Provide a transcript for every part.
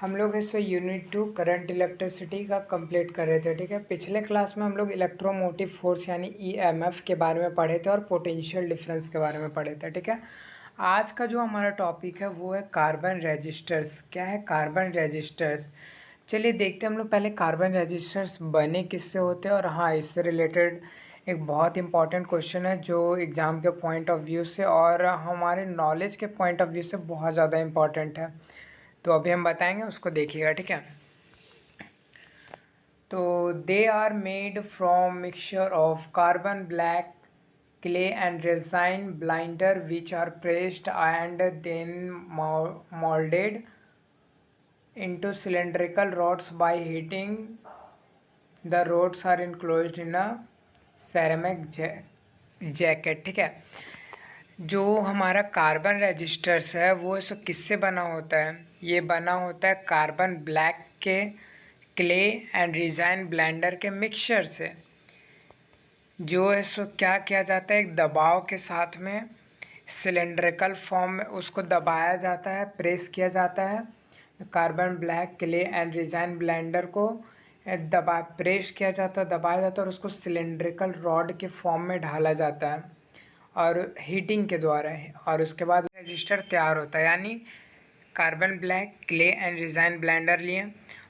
हम लोग इस यूनिट 2 करंट इलेक्ट्रिसिटी का कंप्लीट कर रहे थे। ठीक है, पिछले क्लास में हम लोग इलेक्ट्रोमोटिव फोर्स यानी ईएमएफ के बारे में पढ़े थे और पोटेंशियल डिफरेंस के बारे में पढ़े थे। ठीक है, आज का जो हमारा टॉपिक है वो है कार्बन रेजिस्टर्स। क्या है कार्बन रेजिस्टर्स? चलिए देखते हैं हम लोग पहले कार्बन रेजिस्टर्स बने किससे होते हैं। और हाँ, इससे रिलेटेड एक बहुत इंपॉर्टेंट क्वेश्चन है जो एग्ज़ाम के पॉइंट ऑफ व्यू से और हमारे नॉलेज के पॉइंट ऑफ व्यू से बहुत ज़्यादा इंपॉर्टेंट है, तो अभी हम बताएंगे, उसको देखिएगा। ठीक है, तो they are made from mixture of carbon black clay and resin binder which are pressed and then molded into cylindrical rods by heating. The rods are enclosed in a ceramic jacket. ठीक है, जो हमारा carbon resistors है वो इस किससे बना होता है? ये बना होता है कार्बन ब्लैक के क्ले एंड रिजाइन ब्लेंडर के मिक्सचर से। जो है सो क्या किया जाता है, एक दबाव के साथ में सिलेंड्रिकल फॉर्म में उसको दबाया जाता है, प्रेस किया जाता है। Carbon black clay and resign blender को प्रेस किया जाता है, दबाया जाता है और उसको सिलेंड्रिकल रॉड के फॉर्म में ढाला जाता है और हीटिंग के द्वारा है, और उसके बाद रजिस्टर तैयार होता है। यानी carbon black clay and resign blender लिए,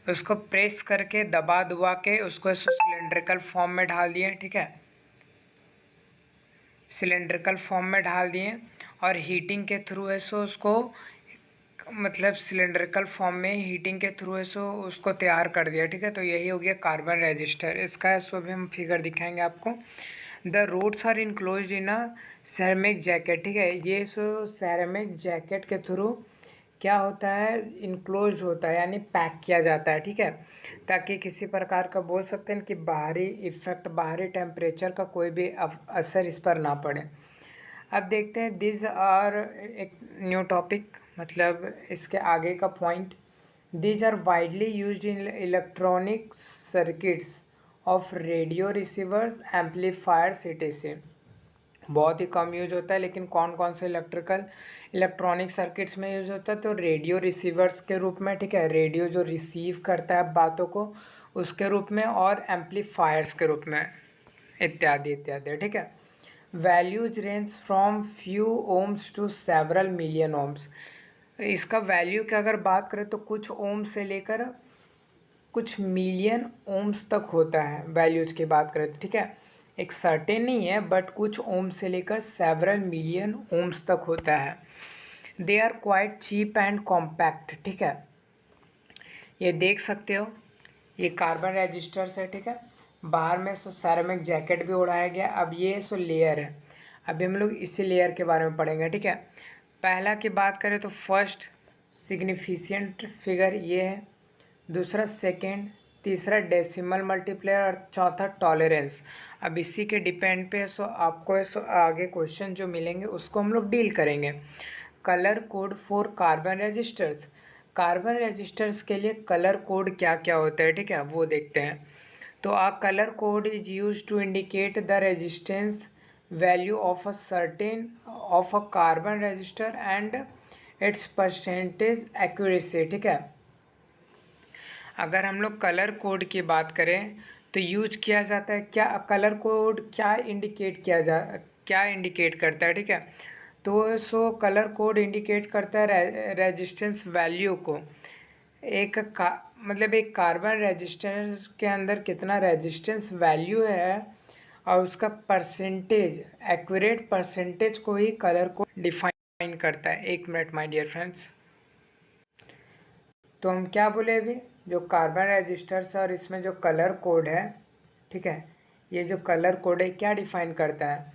उसको प्रेस करके दबा दुबा के उसको सिलेंड्रिकल फॉर्म में ढाल दिए। ठीक है, सिलेंड्रिकल फॉर्म में ढाल दिए और हीटिंग के थ्रू है सो उसको मतलब सिलेंड्रिकल फॉर्म में हीटिंग के थ्रू है सो उसको तैयार कर दिया। ठीक है, तो यही हो गया कार्बन रेजिस्टर। इसका है सो भी हम फिगर दिखाएंगे आपको। The rods are enclosed in a ceramic jacket. ठीक है, ये सो सेरेमिक जैकेट के थ्रू क्या होता है, इनक्लोज होता है यानी पैक किया जाता है। ठीक है, ताकि किसी प्रकार का बोल सकते हैं कि बाहरी इफेक्ट, बाहरी टेम्परेचर का कोई भी असर इस पर ना पड़े। अब देखते हैं दिस आर एक न्यू टॉपिक, मतलब इसके आगे का point. These are widely used in electronic circuits of radio receivers amplifiers etc। बहुत ही कम यूज होता है, लेकिन कौन कौन से इलेक्ट्रॉनिक सर्किट्स में यूज होता है, तो रेडियो रिसीवर्स के रूप में। ठीक है, रेडियो जो रिसीव करता है बातों को उसके रूप में, और एम्पलीफायर्स के रूप में, इत्यादि इत्यादि। ठीक है, values range from few ohms to several million ohms. इसका वैल्यू की अगर बात करें तो कुछ ओम से लेकर कुछ मिलियन ओम्स तक होता है, वैल्यूज की बात करें तो। ठीक है, एक सर्टेन नहीं है, बट कुछ ओम से लेकर सेवरल मिलियन ओम्स तक होता है। They are quite cheap and compact. ठीक है, ये देख सकते हो, ये कार्बन रेजिस्टर्स है। ठीक है, बाहर में सो सेरेमिक जैकेट भी उड़ाया गया। अब ये सो लेयर है, अभी हम लोग इसी लेयर के बारे में पढ़ेंगे। ठीक है, पहला की बात करें तो फर्स्ट सिग्निफिकेंट फिगर ये है, दूसरा सेकेंड, तीसरा डेसिमल मल्टीप्लायर और चौथा टॉलरेंस। अब इसी के डिपेंड पे सो आपको सो आगे क्वेश्चन जो मिलेंगे उसको हम लोग डील करेंगे। Colour code for carbon resistors. Carbon resistors के लिए कलर कोड क्या क्या होता है, ठीक है, वो देखते हैं। तो a colour code is use to indicate the resistance value of a certain of a carbon resistor and its percentage accuracy. ठीक है, अगर हम लोग कलर कोड की बात करें तो यूज किया जाता है क्या, कलर कोड क्या इंडिकेट करता है। ठीक है, तो सो कलर कोड इंडिकेट करता है रेजिस्टेंस वैल्यू को। मतलब एक कार्बन रेजिस्टेंस के अंदर कितना रेजिस्टेंस वैल्यू है और उसका परसेंटेज, एक्यूरेट परसेंटेज को ही कलर कोड डिफाइन करता है। एक मिनट माय डियर फ्रेंड्स, तो हम क्या बोले अभी, जो कार्बन रेजिस्टर्स और इसमें जो कलर कोड है, ठीक है, ये जो कलर कोड है क्या डिफाइन करता है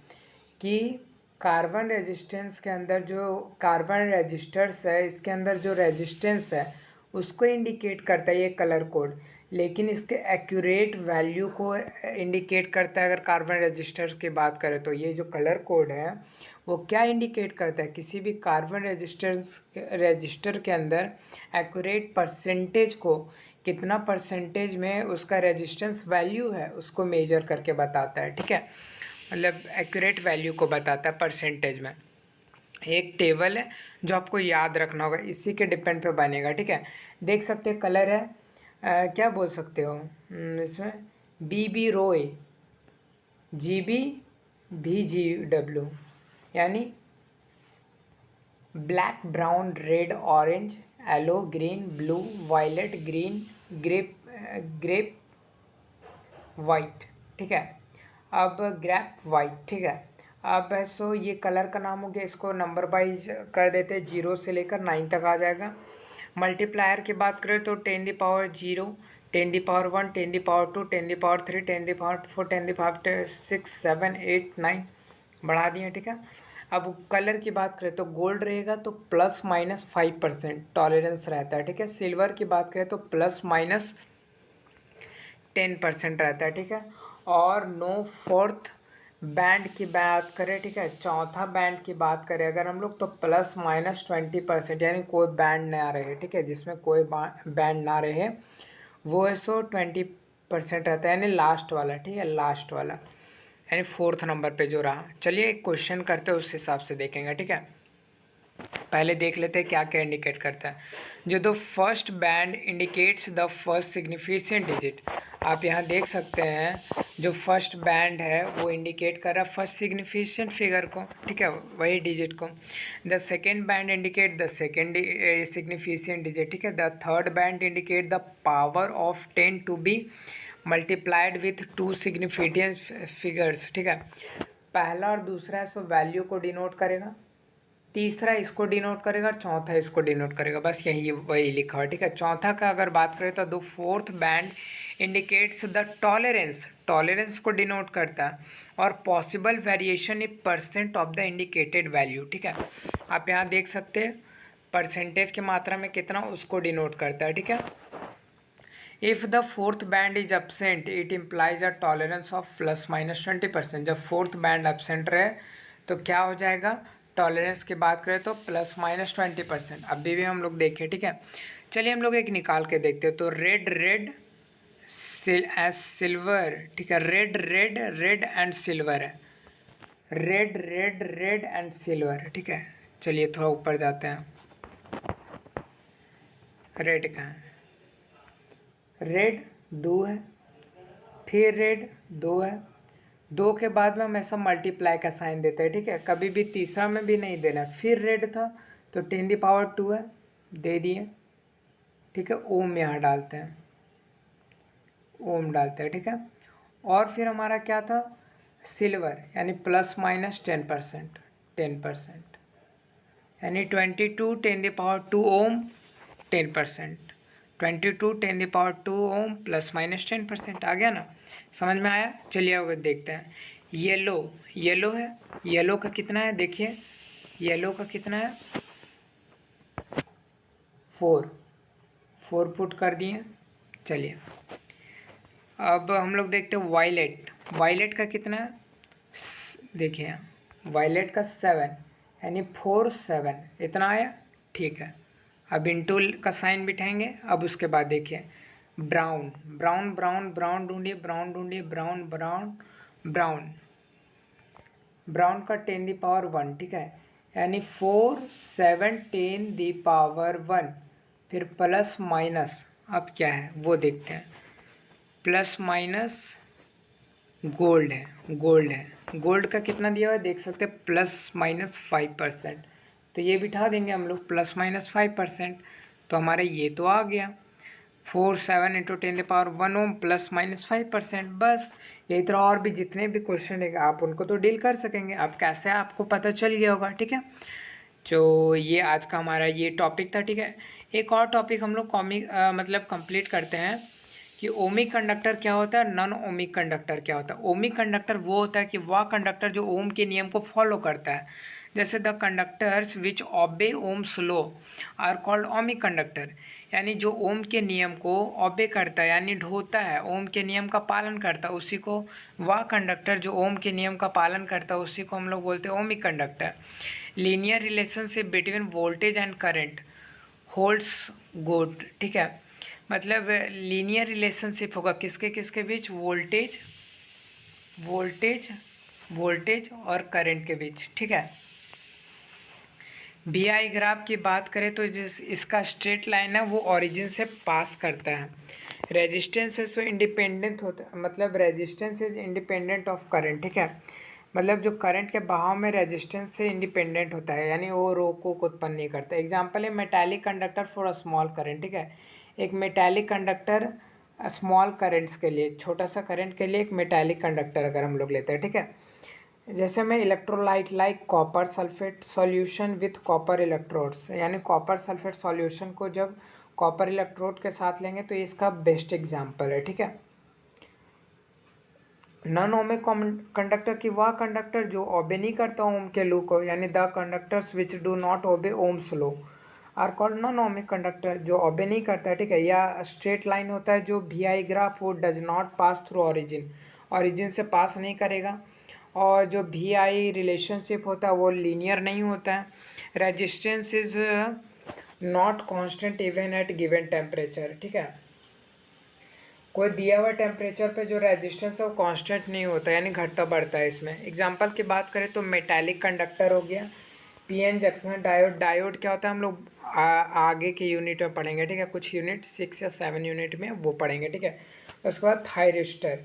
कि कार्बन रेजिस्टेंस के अंदर जो कार्बन रेजिस्टर्स है इसके अंदर जो रेजिस्टेंस है उसको इंडिकेट करता है ये कलर कोड, लेकिन इसके एक्यूरेट वैल्यू को इंडिकेट करता है। अगर कार्बन रेजिस्टर्स की बात करें तो ये जो कलर कोड है वो क्या इंडिकेट करता है, किसी भी कार्बन रजिस्टर के अंदर एक्यूरेट परसेंटेज को, कितना परसेंटेज में उसका रेजिस्टेंस वैल्यू है उसको मेजर करके बताता है। ठीक है, मतलब एक्यूरेट वैल्यू को बताता है परसेंटेज में। एक टेबल है जो आपको याद रखना होगा, इसी के डिपेंड पे बनेगा, ठीक है। देख सकते हैं कलर है क्या बोल सकते हो इसमें, BB रोए, GB VGW, यानी black brown red orange yellow green blue violet green grape grape white, ठीक है। अब ग्रेप वाइट, ठीक है। अब सो ये कलर का नाम हो गया, इसको नंबर वाइज कर देते हैं, 0 से लेकर 9 तक आ जाएगा। मल्टीप्लायर की बात करें तो 10⁻0, 10⁻1, 10⁻2, 10⁻3, 10⁻4, 10⁻6, 7, 8, 9 बढ़ा दिए, ठीक है। अब कलर की बात करें तो गोल्ड रहेगा तो ±5% टॉलरेंस रहता है, ठीक है। सिल्वर की बात करें तो ±10% रहता है, ठीक है। और नो फोर्थ बैंड की बात करें, ठीक है, चौथा बैंड की बात करें अगर हम लोग तो ±20%, यानी कोई बैंड ना रहे, ठीक है, जिसमें कोई बैंड ना रहे वो है सो 20% रहता है, यानी लास्ट वाला, ठीक है, लास्ट वाला, यानी फोर्थ नंबर पे जो रहा। चलिए एक क्वेश्चन करते हैं, उस हिसाब से देखेंगे, ठीक है। पहले देख लेते हैं क्या क्या इंडिकेट करता है। जो the first band indicates the first significant digit, आप यहाँ देख सकते हैं जो फर्स्ट बैंड है वो इंडिकेट कर रहा है फर्स्ट सिग्निफिकेंट फिगर को, ठीक है, वही डिजिट को। The second band indicate the second significant digit, ठीक है। The third band indicate the power of 10 to be multiplied with 2 significant figures, ठीक है। पहला और दूसरा है सो वैल्यू को डिनोट करेगा, तीसरा इसको डिनोट करेगा और चौथा इसको डिनोट करेगा, बस यही वही लिखा हुआ है, ठीक है। चौथा का अगर बात करें तो the fourth band indicates the tolerance, tolerance को डिनोट करता है, और possible variation in percent of the indicated value, ठीक है। आप यहाँ देख सकते हैं परसेंटेज की मात्रा में कितना उसको डिनोट करता है, ठीक है। If the fourth band is absent it implies a tolerance of ±20%, जब फोर्थ बैंड एब्सेंट रहे तो क्या हो जाएगा, टॉलरेंस की बात करें तो ±20%। अभी भी हम लोग देखें, ठीक है। चलिए हम लोग एक निकाल के देखते हैं, तो रेड रेड सिल्वर, ठीक है, red red red and silver है, red red red and silver, ठीक है। चलिए थोड़ा ऊपर जाते हैं, रेड का है, रेड 2 है, फिर रेड 2 है, 2 के बाद में हम ऐसा मल्टीप्लाई का साइन देते हैं, ठीक है, कभी भी तीसरा में भी नहीं देना। फिर रेड था तो 10⁻2 है, दे दिए, ठीक है। ओम यहाँ डालते हैं, ओम डालते हैं, ठीक है। और फिर हमारा क्या था, सिल्वर, यानी ±10%, 10%, यानी 22 10⁻2 ओम 10%, 22 10⁻2 ओम ±10%, आ गया ना, समझ में आया। चलिए अब देखते हैं, येलो, येलो है, येलो का कितना है देखिए, येलो का कितना है 4 पुट कर दिए। चलिए अब हम लोग देखते हैं वायलेट, वायलेट का कितना है, देखिए वायलेट का 7, यानी 4 7 इतना आया, ठीक है। अब इंटू का साइन बिठाएंगे। अब उसके बाद देखिए ब्राउन, ब्राउन ब्राउन ब्राउन ढूंढिए, ब्राउन ढूंढिए, ब्राउन ब्राउन ब्राउन, ब्राउन का 10⁻1, ठीक है, यानी 4 7 10⁻1, फिर प्लस माइनस, अब क्या है वो देखते हैं, प्लस माइनस गोल्ड है, गोल्ड है, गोल्ड का कितना दिया हुआ है देख सकते हैं ±5%, तो ये बिठा देंगे हम लोग ±5%, तो हमारा ये तो आ गया 4 7 × 10⁻1 ओम ±5%। बस यही तरह और भी जितने भी क्वेश्चन है आप उनको तो डील कर सकेंगे। अब कैसे आपको पता चल गया होगा, ठीक है। जो ये आज का हमारा ये टॉपिक था, ठीक है। एक और टॉपिक हम लोग मतलब कंप्लीट करते हैं कि ओमिक कंडक्टर क्या होता है, नॉन ओमिक कंडक्टर क्या होता है। ओमिक कंडक्टर वो होता है कि वह कंडक्टर जो ओम के नियम को फॉलो करता है, जैसे the conductors which obey ohms law are called ohmic conductor, यानी जो ओम के नियम को ओबे करता है यानी ढोता है, ओम के नियम का पालन करता है, उसी को, वह कंडक्टर जो ओम के नियम का पालन करता है उसी को हम लोग बोलते हैं ohmic conductor. Linear relationship between voltage and current holds good, ठीक है, मतलब लीनियर रिलेशनशिप होगा किसके किसके बीच, वोल्टेज वोल्टेज वोल्टेज और करंट के बीच, ठीक है। वी आई ग्राफ की बात करें तो जिस इसका स्ट्रेट लाइन है वो ओरिजिन से पास करता है। रेजिस्टेंस इज इंडिपेंडेंट होता है, मतलब resistance is independent of current, ठीक है। मतलब जो करंट के बहाव में रेजिस्टेंस से इंडिपेंडेंट होता है, यानी वो रोको को उत्पन्न नहीं करता। एग्जाम्पल है metallic conductor for a small current, ठीक है। एक मेटालिक कंडक्टर स्मॉल करंट्स के लिए, छोटा सा करंट के लिए एक मेटालिक कंडक्टर अगर हम लोग लेते हैं, ठीक है। जैसे में electrolyte like copper sulphate solution with copper electrodes, यानी कॉपर सल्फेट सॉल्यूशन को जब कॉपर इलेक्ट्रोड के साथ लेंगे तो इसका बेस्ट एग्जांपल है, ठीक है। नॉन ओमिक कंडक्टर की वह कंडक्टर जो ओबे नहीं करता ओम के लू को, यानी the conductors which do not obey ohms law are called non ohmic conductor, जो ओबे नहीं करता है, ठीक है। या स्ट्रेट लाइन होता है जो वी आई ग्राफ वो does not pass through origin, origin से पास नहीं करेगा। और जो वी आई रिलेशनशिप होता है वो लीनियर नहीं होता है। Resistance is not constant even at given temperature, ठीक है। कोई दिया हुआ टेम्परेचर पे जो रेजिस्टेंस है वो कांस्टेंट नहीं होता, यानी घटता बढ़ता है इसमें। एग्जांपल की बात करें तो मेटालिक कंडक्टर हो गया, पीएन जंक्शन डायोड। डायोड क्या होता है हम लोग आगे के यूनिट में पढ़ेंगे, ठीक है। कुछ यूनिट 6 या 7 यूनिट में वो पढ़ेंगे, ठीक है। उसके बाद थायरिस्टर,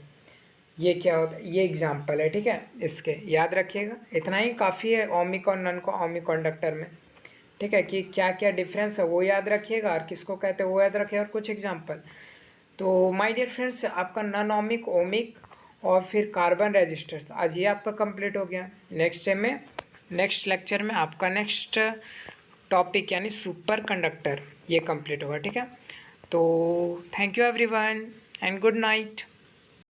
ये क्या होता है, ये एग्जाम्पल है, ठीक है। इसके याद रखिएगा, इतना ही काफ़ी है ओमिक और नॉन ओमिक कंडक्टर में, ठीक है। कि क्या क्या डिफरेंस है वो याद रखिएगा, और किसको कहते हैं वो याद रखिएगा, और कुछ एग्जाम्पल। तो माय डियर फ्रेंड्स, आपका नॉन ओमिक, ओमिक और फिर कार्बन रेजिस्टर्स आज ये आपका कंप्लीट हो गया। नेक्स्ट टाइम में, नेक्स्ट लेक्चर में आपका नेक्स्ट टॉपिक यानी सुपर कंडक्टर ये कंप्लीट होगा, ठीक है। तो thank you everyone and good night.